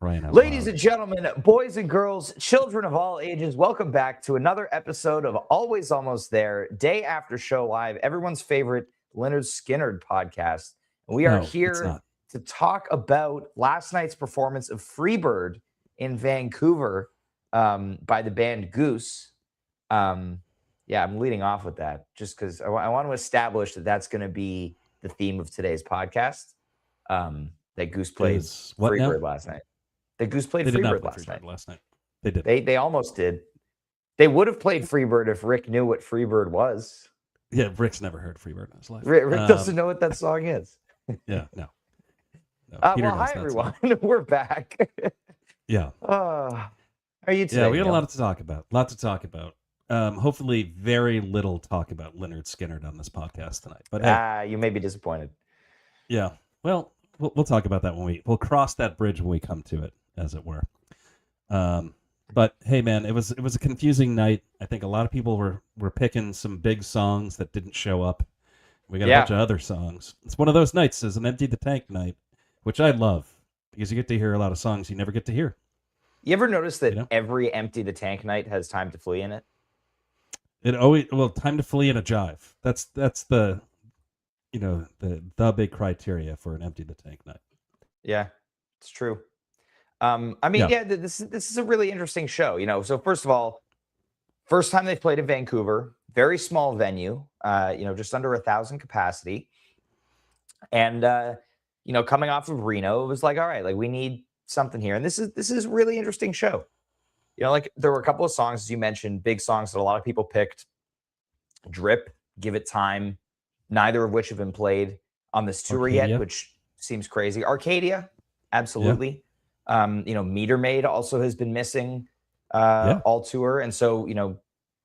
crying out Ladies loud. and gentlemen, boys and girls, children of all ages, welcome back to another episode of Always Almost There, day after show live, everyone's favorite Leonard Skinner podcast. And we are No, it's here not. to talk about last night's performance of Freebird in Vancouver by the band Goose. I'm leading off with that just because I want to establish that that's going to be the theme of today's podcast. That Goose played Is what now? Freebird last night. The Goose played They did not Freebird play last night. Freebird last night. They did. They almost did. They would have played Freebird if Rick knew what Freebird was. Yeah, Rick's never heard Freebird in his life. Rick doesn't know what that song is. Yeah, no. Well, hi everyone. We're back. Yeah. How are you today? Yeah, we got a lot to talk about. Hopefully very little talk about Leonard Skinner on this podcast tonight. But hey, you may be disappointed. Yeah. Well, we'll talk about that when we'll cross that bridge when we come to it, as it were. But hey, man, it was a confusing night. I think a lot of people were picking some big songs that didn't show up. We got a bunch of other songs. It's one of those nights, as an Empty the Tank night, which I love because you get to hear a lot of songs you never get to hear. You ever notice that every Empty the Tank night has Time to Flee in it? Time to Flee and a jive. That's the the big criteria for an Empty the Tank night. Yeah, it's true. This is a really interesting show. So first of all, first time they played in Vancouver, very small venue, just under 1,000 capacity. And, coming off of Reno, it was like, all right, like we need something here. And this is a really interesting show. There were a couple of songs, as you mentioned, big songs that a lot of people picked. Drip, Give It Time, neither of which have been played on this tour yet, which seems crazy. Arcadia, absolutely. Yeah. Meter Maid also has been missing all tour. And so,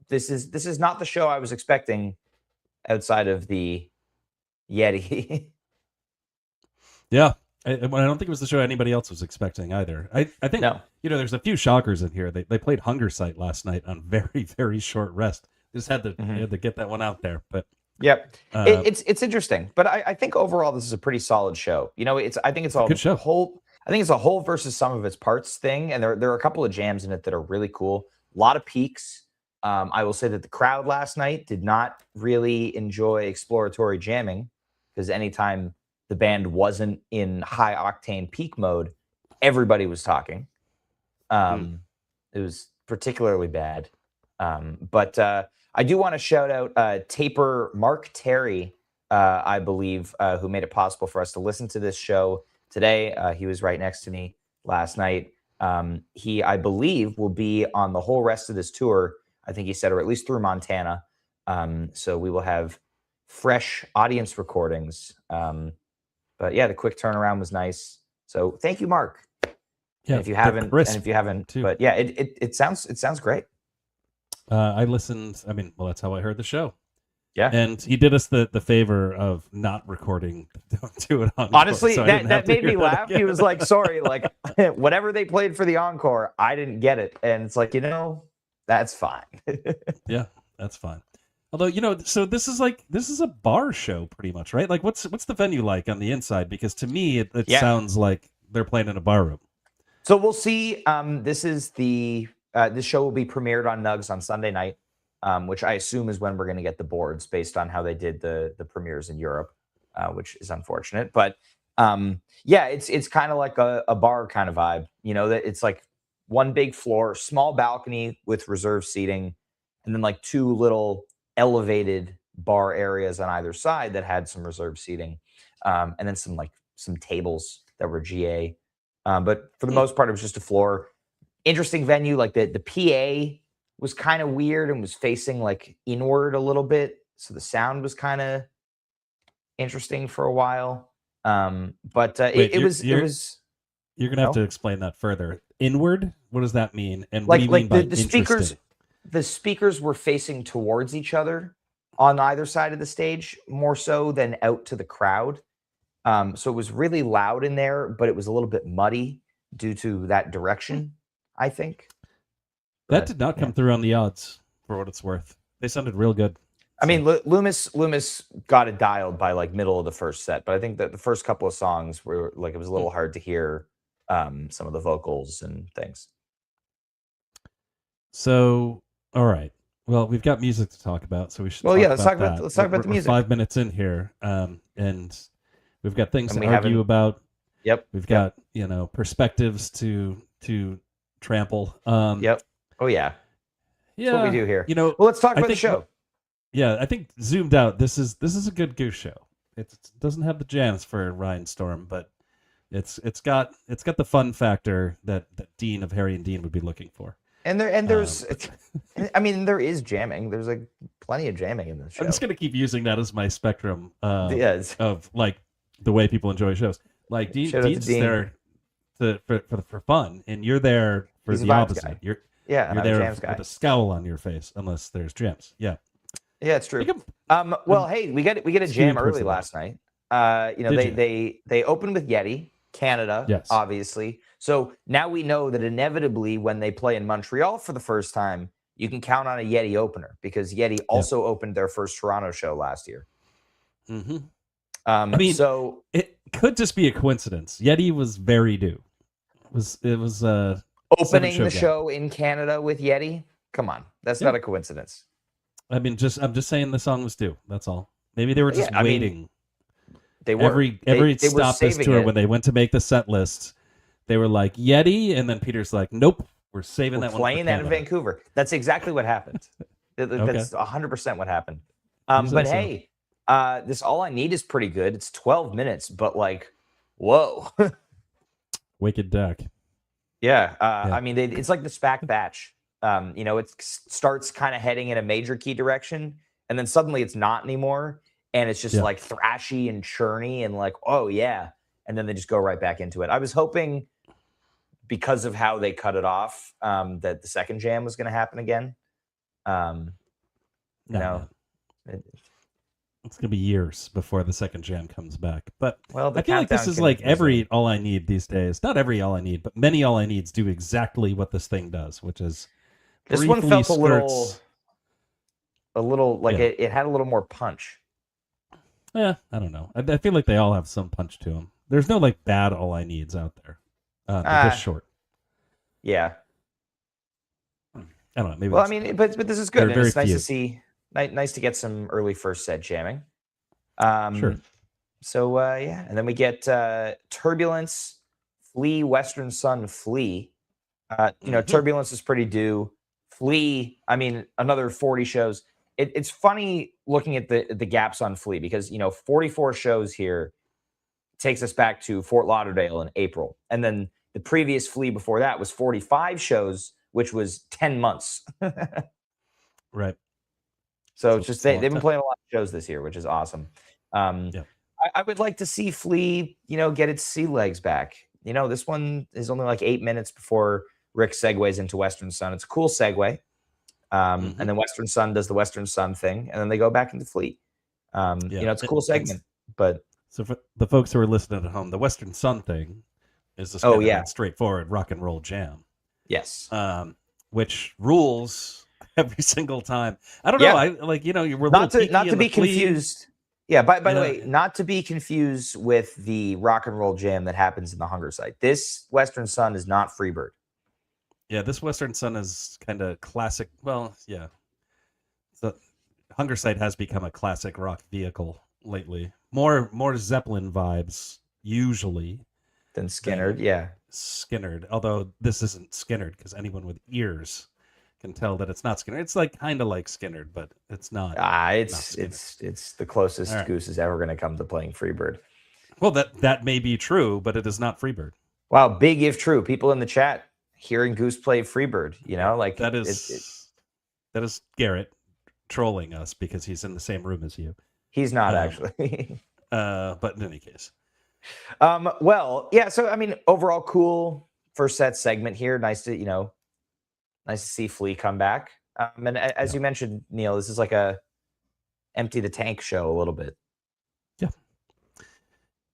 this is not the show I was expecting outside of the Yeti. Yeah. I don't think it was the show anybody else was expecting either. I think, there's a few shockers in here. They played Hunger Site last night on very, very short rest. Just had to get that one out there. But yep. It's interesting. But I think overall this is a pretty solid show. I think it's a good show. I think it's a whole versus some of its parts thing. And there are a couple of jams in it that are really cool. A lot of peaks. I will say that the crowd last night did not really enjoy exploratory jamming because anytime the band wasn't in high octane peak mode, everybody was talking. It was particularly bad. But I do want to shout out Taper Mark Terry, I believe, who made it possible for us to listen to this show today. He was right next to me last night. He, I believe, will be on the whole rest of this tour. I think he said, or at least through Montana. So we will have fresh audience recordings. But yeah, the quick turnaround was nice. So thank you, Mark. Yeah, and if you haven't, but yeah, it sounds great. I listened. That's how I heard the show. Yeah, and he did us the favor of not recording. Don't do it on. Honestly, so that made me laugh. He was like, "Sorry, like whatever they played for the encore, I didn't get it," and it's like, that's fine. Yeah, that's fine. Although, so this is a bar show pretty much, right? Like what's the venue like on the inside? Because to me, it sounds like they're playing in a bar room. So we'll see. This show will be premiered on Nugs on Sunday night, which I assume is when we're going to get the boards based on how they did the premieres in Europe, which is unfortunate. But it's kind of like a bar kind of vibe. That it's like one big floor, small balcony with reserved seating, and then like two little elevated bar areas on either side that had some reserved seating, and then some tables that were GA. But for the most part, it was just a floor. Interesting venue. Like the PA was kind of weird and was facing like inward a little bit, so the sound was kind of interesting for a while. It was. You're gonna have to explain that further. Inward. What does that mean? And like what do you mean by the speakers. The speakers were facing towards each other on either side of the stage, more so than out to the crowd. So it was really loud in there, but it was a little bit muddy due to that direction, I think. That did not come through on the odds, for what it's worth. They sounded real good. I mean, Loomis got it dialed by like middle of the first set, but I think that the first couple of songs were like, it was a little hard to hear some of the vocals and things. So, all right. Well, we've got music to talk about, so we should. Let's talk about the music. We're 5 minutes in here, and we've got things to argue about. Yep. We've got perspectives to trample. Yep. Oh yeah. Yeah. That's what we do here. Well, let's talk about the show. Yeah, I think zoomed out. This is a good Goose show. It doesn't have the jams for Ryan Storm, but it's got the fun factor that Dean of Harry and Dean would be looking for. And there's, I mean, there is jamming. There's like plenty of jamming in this show. I'm just gonna keep using that as my spectrum of like the way people enjoy shows. Like Dean's there for fun, and you're there for the opposite. Guy. You're there with a scowl on your face, unless there's jams. Yeah, it's true. Well, hey, we get a jam early last night. They opened with Yeti, Canada, yes. Obviously. So now we know that inevitably when they play in Montreal for the first time, you can count on a Yeti opener because Yeti also opened their first Toronto show last year. Mm-hmm. I mean, so it could just be a coincidence. Yeti was very due. It was opening the show in Canada with Yeti. Come on, that's not a coincidence. I mean, I'm just saying the song was due. That's all. Maybe they were just waiting. They were every stop this tour when they went to make the set list. They were like Yeti, and then Peter's like, "Nope, we're saving that one. Playing that in Vancouver." That's exactly what happened. That's 100% what happened. But hey, this All I Need is pretty good. It's 12 minutes, but like, whoa, wicked duck. Yeah. I mean, it's like the SPAC batch. It starts kind of heading in a major key direction, and then suddenly it's not anymore, and it's just like thrashy and churny, and like, oh yeah, and then they just go right back into it. I was hoping, because of how they cut it off, that the second jam was going to happen again. It's going to be years before the second jam comes back. But I feel like this is like every All I Need these days. Not every All I Need, but many All I Needs do exactly what this thing does, which is this one felt a little like it had a little more punch. Yeah, I don't know. I feel like they all have some punch to them. There's no like bad All I Needs out there. They're just short. Yeah. I don't know. Maybe. Well, I mean, but this is good. It's nice to see. Nice to get some early first set jamming. Sure. So and then we get Turbulence, Flea, Western Sun, Flea. Turbulence is pretty due. Flea, I mean, another 40 shows. It's funny looking at the gaps on Flea because 44 shows here takes us back to Fort Lauderdale in April, and then the previous Flea before that was 45 shows, which was 10 months. Right. So just they've been playing a lot of shows this year, which is awesome. I would like to see Flea, get its sea legs back. This one is only like 8 minutes before Rick segues into Western Sun. It's a cool segue. And then Western Sun does the Western Sun thing, and then they go back into Flea. It's a cool segment. But so for the folks who are listening at home, the Western Sun thing is just straightforward rock and roll jam. Yes. Which rules every single time. I don't know. I like we're not to be confused. Yeah. By the way, not to be confused with the rock and roll jam that happens in the Hunger Site. This Western Sun is not Freebird. Yeah, this Western Sun is kind of classic. Well, yeah. The Hunger Site has become a classic rock vehicle lately. More Zeppelin vibes usually than Skinnerd. Yeah, Skinnerd. Although this isn't Skinnerd because anyone with ears can tell that it's not Skinnerd. It's like kind of like Skinnerd, but it's not. It's the closest Goose is ever going to come to playing Freebird. Well, that may be true, but it is not Freebird. Wow, big if true. People in the chat hearing Goose play Freebird, like that is Garrett trolling us because he's in the same room as you. He's not actually. But in any case. Well, yeah, so I mean, overall cool first set segment here. Nice to see Flea come back. And as you mentioned, Neil, this is like a empty the tank show a little bit. Yeah.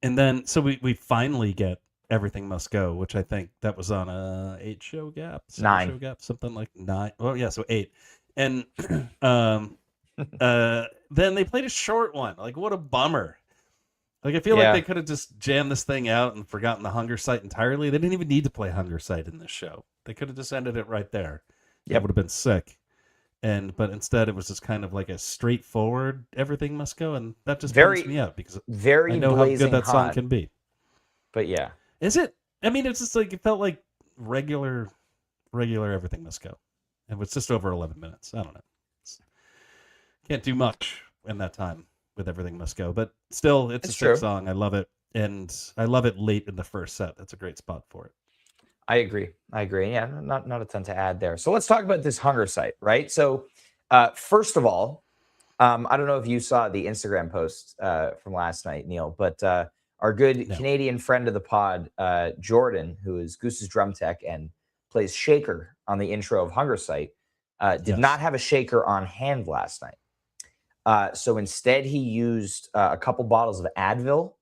And then so we finally get Everything Must Go, which I think that was on a 8 show gap, 9 show gap, something like 9. Oh yeah, so 8. And then they played a short one. Like what a bummer. Like, I feel like they could have just jammed this thing out and forgotten the hunger site entirely. They didn't even need to play hunger site in this show. They could have just ended it right there. Yep. It would have been sick. But instead it was just kind of like a straightforward everything must go, and that just bums me out because I know how good that song can be. But yeah. Is it? I mean, it's just like it felt like regular everything must go. It was just over 11 minutes. I don't know. Can't do much in that time with everything must go, but still it's a sick song. I love it, and I love it late in the first set. That's a great spot for it. I agree. Yeah, not a ton to add there. So let's talk about this hunger site, right? So first of all, I don't know if you saw the Instagram post from last night, Neil, but our good Canadian friend of the pod, Jordan, who is Goose's drum tech and plays shaker on the intro of Hunger Site, did not have a shaker on hand last night. So instead, he used a couple bottles of Advil.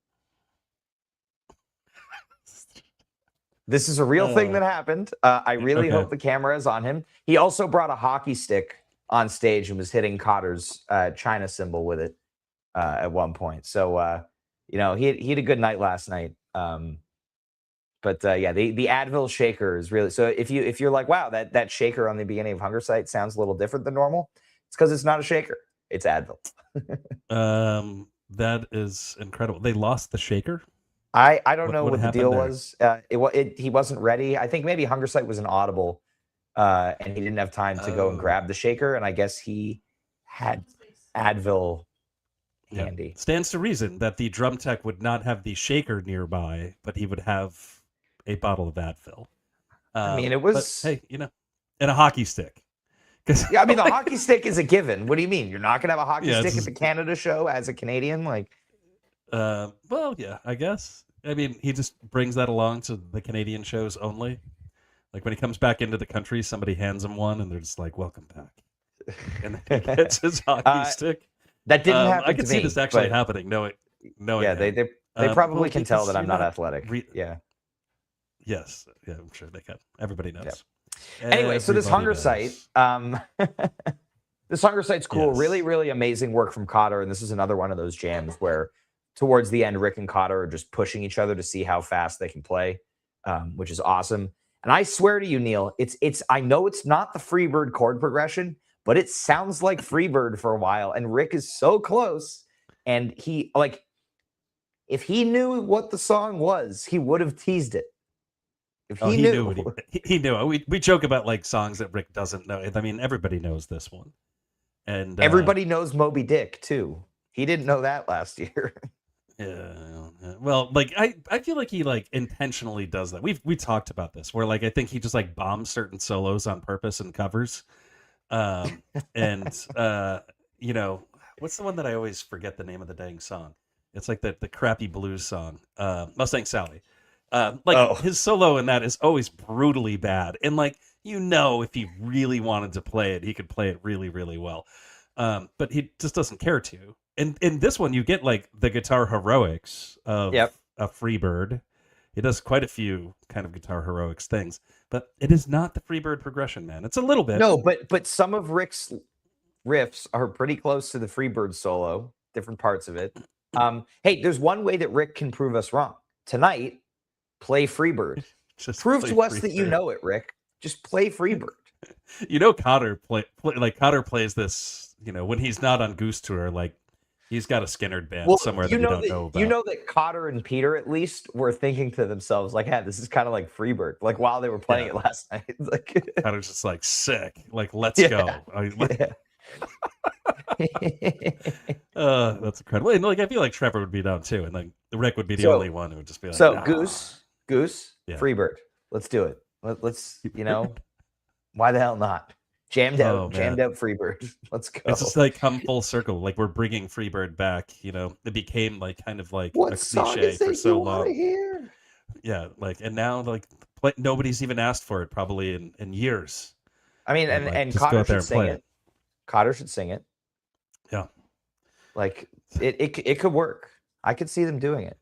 This is a real thing that happened. I really hope the camera is on him. He also brought a hockey stick on stage and was hitting Cotter's China symbol with it at one point. So, he had a good night last night. But the Advil shaker is really, so if you're like, wow, that shaker on the beginning of Hunger Site sounds a little different than normal, it's because it's not a shaker. It's Advil. That is incredible. They lost the shaker. I don't know what the deal was. He wasn't ready. I think maybe Hunger Site was an audible, and he didn't have time to go and grab the shaker. And I guess he had Advil handy. Stands to reason that the drum tech would not have the shaker nearby, but he would have a bottle of Advil. I mean, it was and a hockey stick. Yeah, I mean, the hockey stick is a given. What do you mean? You're not gonna have a hockey stick at the Canada show as a Canadian? Like, well, yeah, I guess. I mean, he just brings that along to the Canadian shows only. Like when he comes back into the country, somebody hands him one, and they're just like, "Welcome back," and then he gets his hockey stick. That didn't happen. I could see this actually happening. No, yeah, they probably can tell that I'm not athletic. Yeah. Yes. Yeah, I'm sure they can. Everybody knows. Yeah. Anyway, so this Hunger Site, this Hunger Site's cool. Yes. Really, really amazing work from Cotter, and this is another one of those jams where, towards the end, Rick and Cotter are just pushing each other to see how fast they can play, which is awesome. And I swear to you, Neil, it's. I know it's not the Freebird chord progression, but it sounds like Freebird for a while. And Rick is so close, and he if he knew what the song was, he would have teased it. If he knew, he knew. We joke about like songs that Rick doesn't know. I mean, everybody knows this one, and everybody knows Moby Dick too. He didn't know that last year. Yeah. Well, like I feel like he like intentionally does that. We talked about this where like I think he just like bombs certain solos on purpose and covers. And what's the one that I always forget the name of the dang song? It's like the crappy blues song, Mustang Sally. His solo in that is always brutally bad, and like if he really wanted to play it, he could play it really, really well. But he just doesn't care to. And in this one, you get like the guitar heroics of a Freebird. He does quite a few kind of guitar heroics things, but it is not the Freebird progression, man. It's a little bit. No, but some of Rick's riffs are pretty close to the Freebird solo, different parts of it. Hey, there's one way that Rick can prove us wrong. Tonight, play Freebird. Prove to us that you know it, Rick. Just play Freebird. Cotter plays this, when he's not on Goose tour, like he's got a Skinnerd band somewhere that you don't know about. You know that Cotter and Peter at least were thinking to themselves, like, "Yeah, this is kind of like Freebird." Like while they were playing it last night, like Cotter's just like sick. Like, let's go. That's incredible. And like I feel like Trevor would be down too, and like Rick would be the only one who would just be like, "So Goose, Freebird, let's do it. Let's why the hell not? Jammed out Freebird. Let's go." It's just like come full circle. Like we're bringing Freebird back. It became like kind of like what a cliche for so long. Hear? Yeah, like and now like nobody's even asked for it probably in years. I mean, and Cotter should sing it. Cotter should sing it. Yeah, like it could work. I could see them doing it.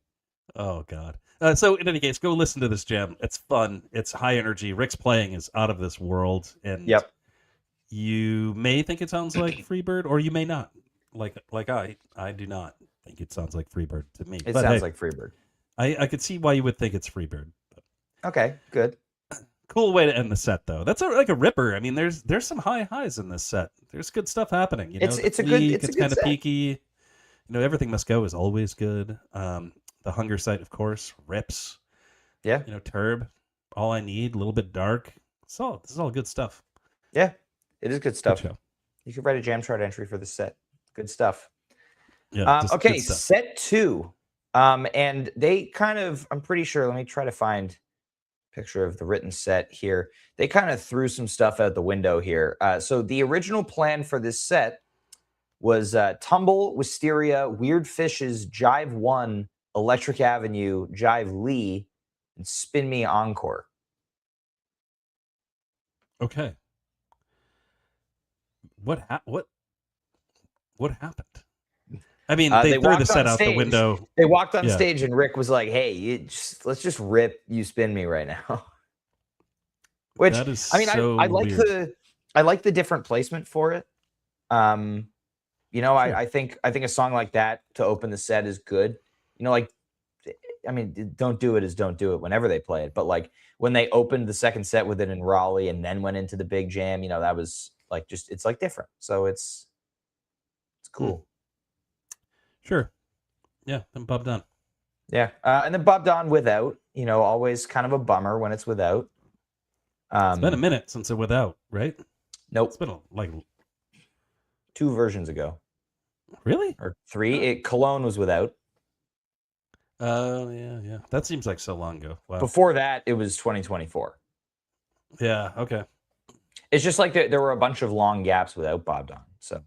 Oh God. So in any case, go listen to this jam. It's fun. It's high energy. Rick's playing is out of this world, and you may think it sounds like Freebird, or you may not. Like I do not think it sounds like Freebird to me. It sounds like Freebird. I could see why you would think it's Freebird. Okay, good. Cool way to end the set, though. That's like a ripper. I mean, there's some high highs in this set. There's good stuff happening. You know, it's a good kind of set. peaky. You know, Everything Must Go is always good. The Hunger Site, of course, rips. Yeah. You know, Turb, All I Need, a little bit dark. This is all good stuff. Yeah, it is good stuff. Good show. You could write a jam chart entry for the set. Good stuff. Yeah. Okay, good stuff. set 2. And they kind of, I'm pretty sure, let me try to find a picture of the written set here. They kind of threw some stuff out the window here. So the original plan for this set was Tumble, Wisteria, Weird Fishes, Jive 1, Electric Avenue, Jive Lee, and Spin Me Encore. Okay. What happened? I mean, they threw the set out the window. They walked on stage, and Rick was like, "Hey, let's just rip You Spin Me right now." Which, that is I mean, so I like weird. I like the different placement for it. You know, sure. I think a song like that to open the set is good. You know, like, I mean, Don't Do It is Don't Do It whenever they play it, but like when they opened the second set with it in Raleigh and then went into the big jam, you know, that was like it's like different. So it's cool. Sure. Yeah, and Bob Dunn. Yeah, and then Bob Dunn without, you know, always kind of a bummer when it's without. It's been a minute since it without, right? Nope. It's been like 2 versions ago. Really? Or 3. Cologne was without. Oh, yeah. That seems like so long ago. Wow. Before that, it was 2024. Yeah, okay. It's just like there were a bunch of long gaps without Bob Dunn. So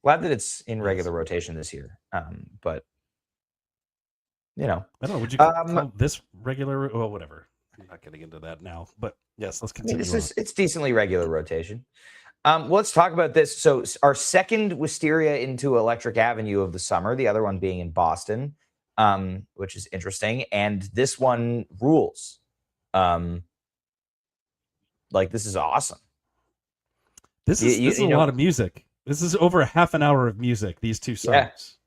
glad that it's in regular rotation this year. But, you know. I don't know. Would you call this regular? Well, whatever. I'm not getting into that now. But, yes, let's continue. It's decently regular rotation. Let's talk about this. So our second Wisteria into Electric Avenue of the summer, the other one being in Boston, which is interesting. And this one rules. Like, this is awesome. This is a lot of music. This is over a half an hour of music, these 2 songs.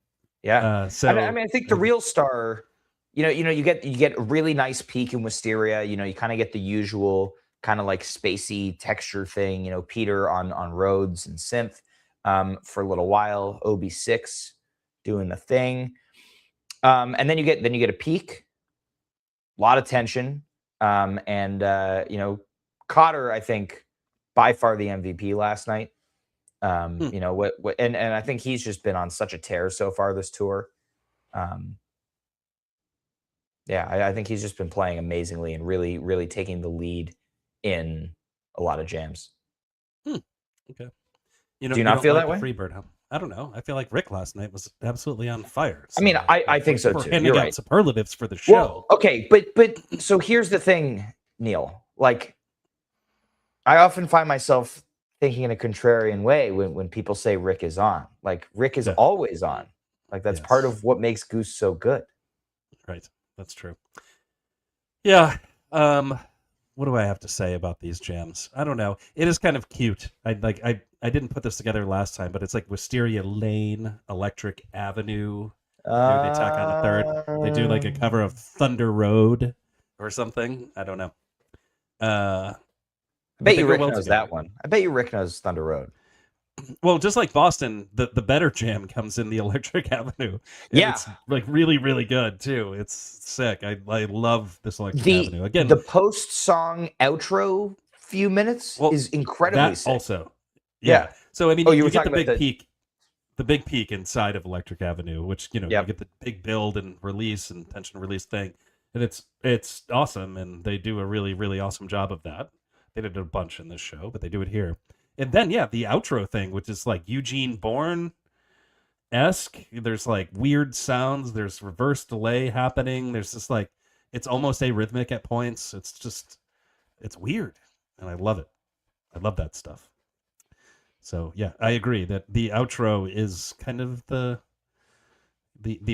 Yeah. So I mean, I think the real star, you get a really nice peak in Wisteria. You know, you kind of get the usual kind of like spacey texture thing, you know, Peter on Rhodes and synth for a little while, OB6 doing the thing. And then you get a peak, a lot of tension. And you know, Cotter, I think, by far the MVP last night. You know, and I think he's just been on such a tear so far this tour. Yeah, I think he's just been playing amazingly and really, really taking the lead in a lot of jams. Okay. You know, do you not feel like that way? Freebird, huh? I don't know. I feel like Rick last night was absolutely on fire. So I mean, I think so too. Handing out superlatives for the show. Well, okay, but so here's the thing, Neil. Like, I often find myself thinking in a contrarian way when people say Rick is on. Like, Rick is always on. Like, that's part of what makes Goose so good. Right. That's true. Yeah. What do I have to say about these jams? I don't know. It is kind of cute. I didn't put this together last time, but it's like Wisteria Lane, Electric Avenue. Maybe they tack on a third. They do like a cover of Thunder Road or something. I don't know. I bet you Rick knows that one. I bet you Rick knows Thunder Road. Well, just like Boston, the better jam comes in the Electric Avenue. Yeah. It's like really, really good too. It's sick. I love this Electric Avenue. Again, the post-song outro few minutes is incredibly sick. Also. Yeah. So I mean, you get the big peak inside of Electric Avenue, which, you know, you get the big build and release and tension release thing. And it's awesome, and they do a really, really awesome job of that. They did a bunch in this show, but they do it here. And then, the outro thing, which is like Eugene Bourne-esque. There's like weird sounds. There's reverse delay happening. There's just like, it's almost arrhythmic at points. It's weird. And I love it. I love that stuff. So, yeah, I agree that the outro is kind of the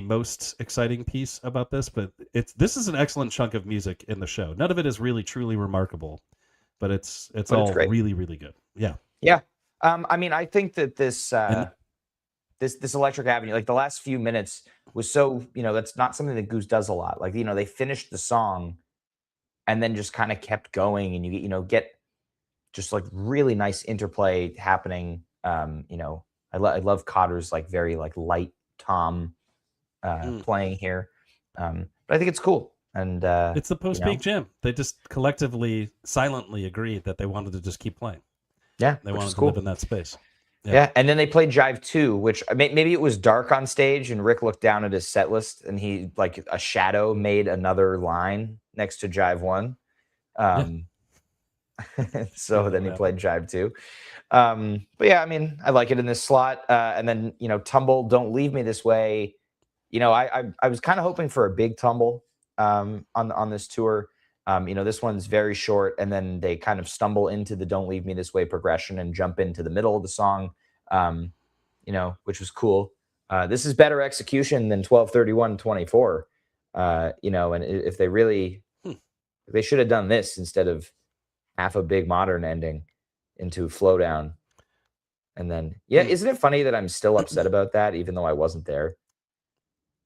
most exciting piece about this. But this is an excellent chunk of music in the show. None of it is really, truly remarkable. But it's all really, really good. Yeah. Yeah. I mean, I think that this this Electric Avenue, like the last few minutes was so, that's not something that Goose does a lot. Like, they finished the song and then just kind of kept going, and you get just like really nice interplay happening. I love Cotter's like very like light tom playing here. But I think it's cool. And it's the post-peak jam. They just collectively, silently agreed that they wanted to just keep playing. Yeah, they wanted to live in that space. Yeah, and then they played Jive 2, which maybe it was dark on stage, and Rick looked down at his set list, and he, like a shadow, made another line next to Jive 1. So then he played Jive 2. But yeah, I mean, I like it in this slot. And then, Tumble, Don't Leave Me This Way. I was kind of hoping for a big Tumble on this tour. This one's very short, and then they kind of stumble into the Don't Leave Me This Way progression and jump into the middle of the song, which was cool. This is better execution than 12/31/24. And if they really, they should have done this instead of half a Big Modern ending into Flow Down. And then, isn't it funny that I'm still upset about that, even though I wasn't there?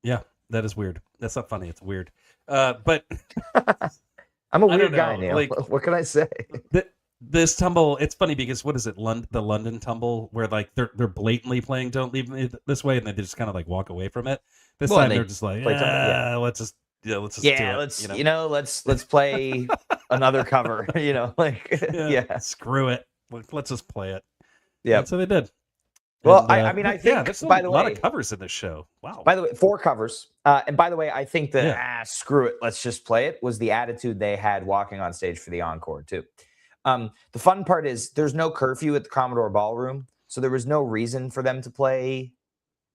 Yeah, that is weird. That's not funny. It's weird. But I'm a weird guy, Neil. Like, what can I say? This Tumble, it's funny because what is it? The London Tumble, where like they're blatantly playing "Don't Leave Me This Way," and they just kind of like walk away from it. This time they're just like, let's just do it. Let's play another cover. Screw it. Let's just play it. Yeah, so they did. Well, and, I think there's a lot of covers in this show. Wow. By the way, 4 covers. And by the way, I think that screw it, let's just play it was the attitude they had walking on stage for the encore too. The fun part is there's no curfew at the Commodore Ballroom, so there was no reason for them to play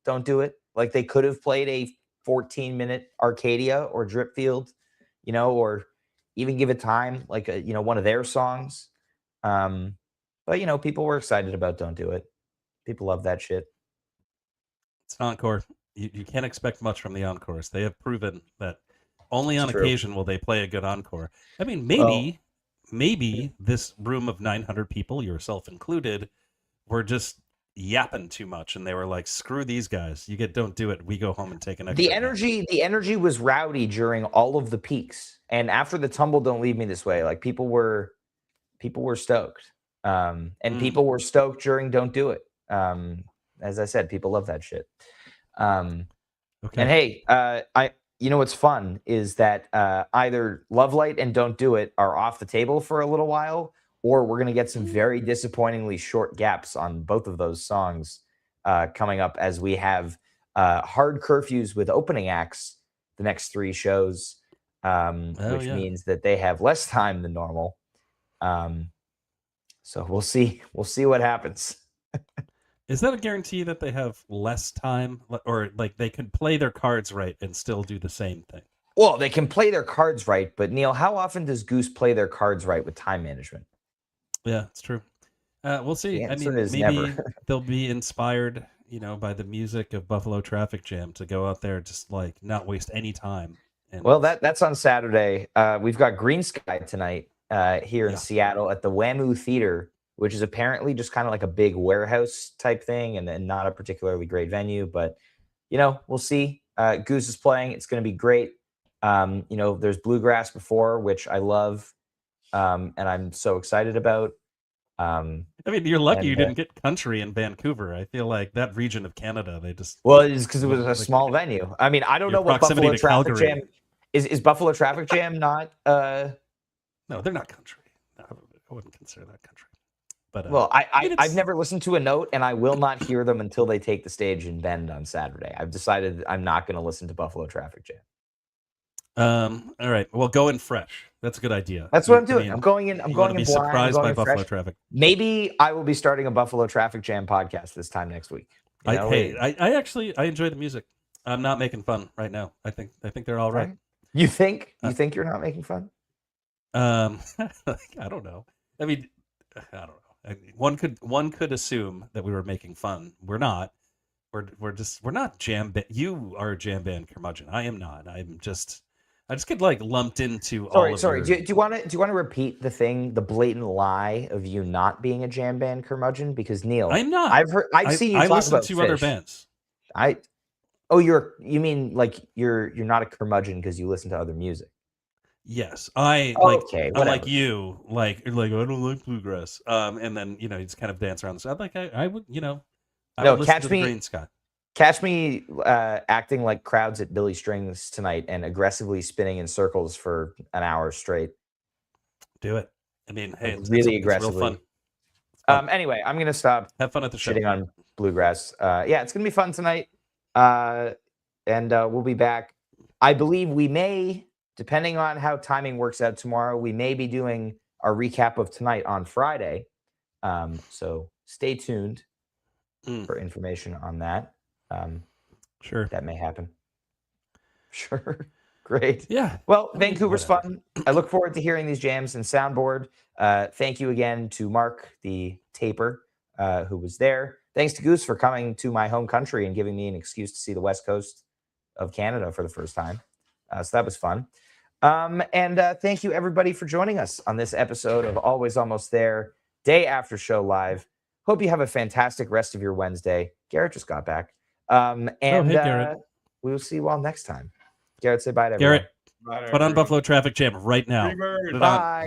Don't Do It. Like, they could have played a 14-minute Arcadia or Dripfield, or even Give It Time, like one of their songs. But people were excited about Don't Do It. People love that shit. It's an encore. You can't expect much from the encores. They have proven that only on occasion will they play a good encore. I mean, maybe this room of 900 people, yourself included, were just yapping too much, and they were like, "Screw these guys! You Don't Do It. We go home and take an extra." The energy was rowdy during all of the peaks, and after the Tumble, Don't Leave Me This Way, like people were stoked, and people were stoked during Don't Do It. As I said, people love that shit. And hey, what's fun is that either Love Light and Don't Do It are off the table for a little while, or we're going to get some very disappointingly short gaps on both of those songs coming up, as we have hard curfews with opening acts the next 3 shows, which means that they have less time than normal. So we'll see what happens. Is that a guarantee that they have less time, or like they can play their cards right and still do the same thing? Well, they can play their cards right, but Neil, how often does Goose play their cards right with time management? Yeah, it's true. We'll see. I mean, maybe they'll be inspired, by the music of Buffalo Traffic Jam to go out there, just like not waste any time. Well, that's on Saturday. We've got Green Sky tonight here in Seattle at the Whammoo Theater, which is apparently just kind of like a big warehouse type thing, and not a particularly great venue, but we'll see. Goose is playing. It's going to be great. There's Bluegrass before, which I love, and I'm so excited about. I mean, you're lucky you didn't get country in Vancouver. I feel like that region of Canada, they just... Well, it's because it was a small venue. I mean, I don't know what Buffalo Traffic Jam... Is Buffalo Traffic Jam not... No, they're not country. No, I wouldn't consider that country. But, well, I've never listened to a note, and I will not hear them until they take the stage in Bend on Saturday. I've decided I'm not going to listen to Buffalo Traffic Jam. All right. Well, go in fresh. That's a good idea. That's what I'm doing. I'm going in. I'm going to be blind, surprised by Buffalo Traffic. Maybe I will be starting a Buffalo Traffic Jam podcast this time next week. I enjoy the music. I'm not making fun right now. I think they're all right. You think? You think you're not making fun? I don't know. I mean, I don't know. One could assume that we were making fun. We're not. We're not jam band. You are a jam band curmudgeon. I am not. I'm just I just get like lumped into all of Sorry. Do you want to repeat the blatant lie of you not being a jam band curmudgeon? Because Neil, I'm not. I've seen you talk listen about to Phish. other bands. You mean like you're not a curmudgeon because you listen to other music? Yes, I'm like you, like I don't like bluegrass. And then you just kind of dance around the side. Like I would, I would listen to the Green Sky. Catch me acting like crowds at Billy Strings tonight and aggressively spinning in circles for an hour straight. Do it. I mean, hey, it's really aggressively. It's real fun. Anyway, I'm gonna stop. Have fun at the show. Shitting on bluegrass. Yeah, it's gonna be fun tonight. And we'll be back. I believe we may, depending on how timing works out tomorrow, we may be doing our recap of tonight on Friday. So stay tuned for information on that. Sure. That may happen. Sure. Great. Yeah. Well, Vancouver's fun. I look forward to hearing these jams and soundboard. Thank you again to Mark, the taper, who was there. Thanks to Goose for coming to my home country and giving me an excuse to see the West Coast of Canada for the first time. So that was fun. And thank you, everybody, for joining us on this episode of Always Almost There, day after show live. Hope you have a fantastic rest of your Wednesday. Garrett just got back. Garrett. We will see you all next time. Garrett, say bye to everyone. Garrett, put on Buffalo Traffic Jam right now. Bye.